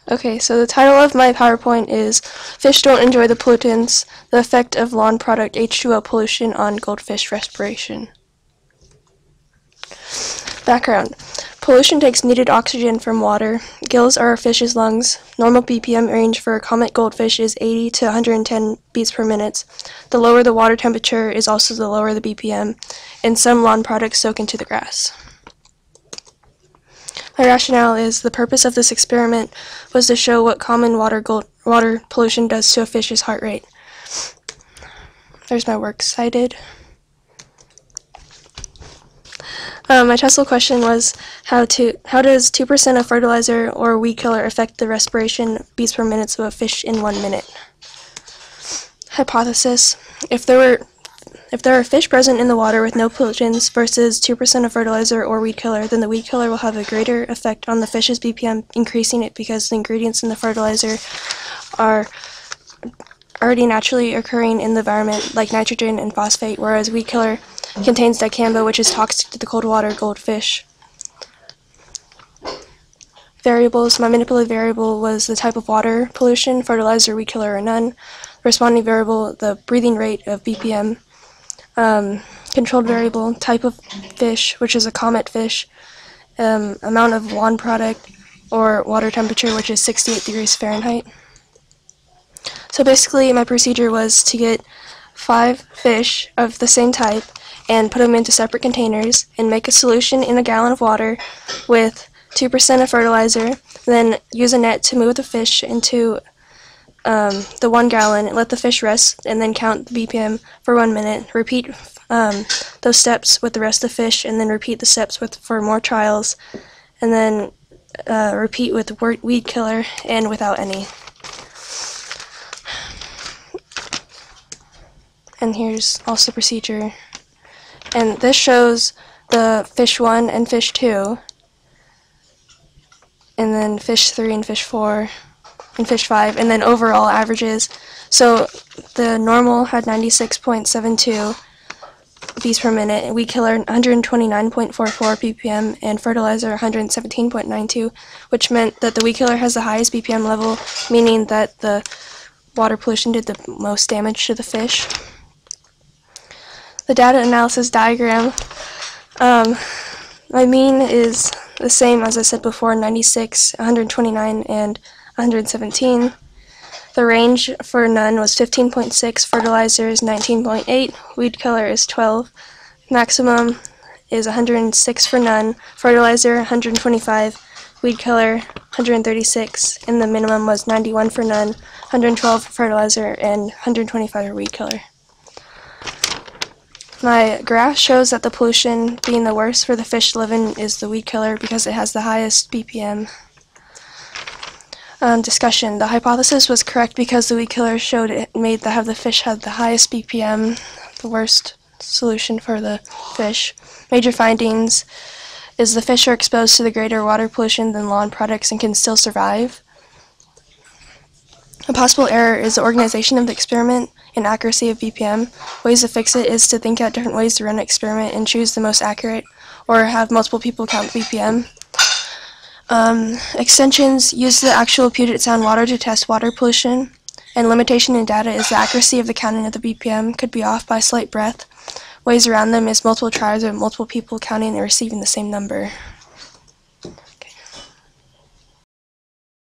Okay, so the title of my PowerPoint is Fish Don't Enjoy the Pollutants, the Effect of Lawn Product H2O Pollution on Goldfish Respiration. Background. Pollution takes needed oxygen from water. Gills are a fish's lungs. Normal BPM range for a comet goldfish is 80 to 110 beats per minute. The lower the water temperature is also the lower the BPM, and some lawn products soak into the grass. My rationale is the purpose of this experiment was to show what common water pollution does to a fish's heart rate. There's my works cited. My Tesla question was how does 2% of fertilizer or weed killer affect the respiration beats per minute of a fish in 1 minute? Hypothesis: If there are fish present in the water with no pollutants versus 2% of fertilizer or weed killer, then the weed killer will have a greater effect on the fish's BPM, increasing it because the ingredients in the fertilizer are already naturally occurring in the environment, like nitrogen and phosphate, whereas weed killer contains dicamba, which is toxic to the cold water goldfish. Variables. My manipulated variable was the type of water pollution, fertilizer, weed killer, or none. Responding variable, the breathing rate of BPM. Controlled variable, type of fish, which is a comet fish, amount of lawn product, or water temperature, which is 68 degrees Fahrenheit. So basically, my procedure was to get 5 fish of the same type and put them into separate containers and make a solution in a gallon of water with 2% of fertilizer, then use a net to move the fish into the 1 gallon, let the fish rest, and then count the BPM for 1 minute. Repeat those steps with the rest of the fish, and then repeat the steps for more trials, and then repeat with weed killer and without any. And here's also the procedure. And this shows the fish 1 and fish 2, and then fish 3 and fish 4, and fish 5, and then overall averages. So the normal had 96.72 beats per minute, and weed killer 129.44 ppm, and fertilizer 117.92, which meant that the weed killer has the highest BPM level, meaning that the water pollution did the most damage to the fish. The data analysis diagram. My mean is the same as I said before, 96, 129, and 117. The range for none was 15.6, fertilizer is 19.8, weed killer is 12. Maximum is 106 for none, fertilizer 125, weed killer 136, and the minimum was 91 for none, 112 for fertilizer, and 125 for weed killer. My graph shows that the pollution being the worst for the fish to live in is the weed killer because it has the highest BPM. Discussion. The hypothesis was correct because the weed killer showed it made the fish had the highest BPM, the worst solution for the fish. Major findings is the fish are exposed to the greater water pollution than lawn products and can still survive. A possible error is the organization of the experiment and accuracy of BPM. Ways to fix it is to think out different ways to run an experiment and choose the most accurate, or have multiple people count BPM. Extensions use the actual Puget Sound water to test water pollution, and limitation in data is the accuracy of the counting of the BPM could be off by a slight breath. Ways around them is multiple tries of multiple people counting and receiving the same number.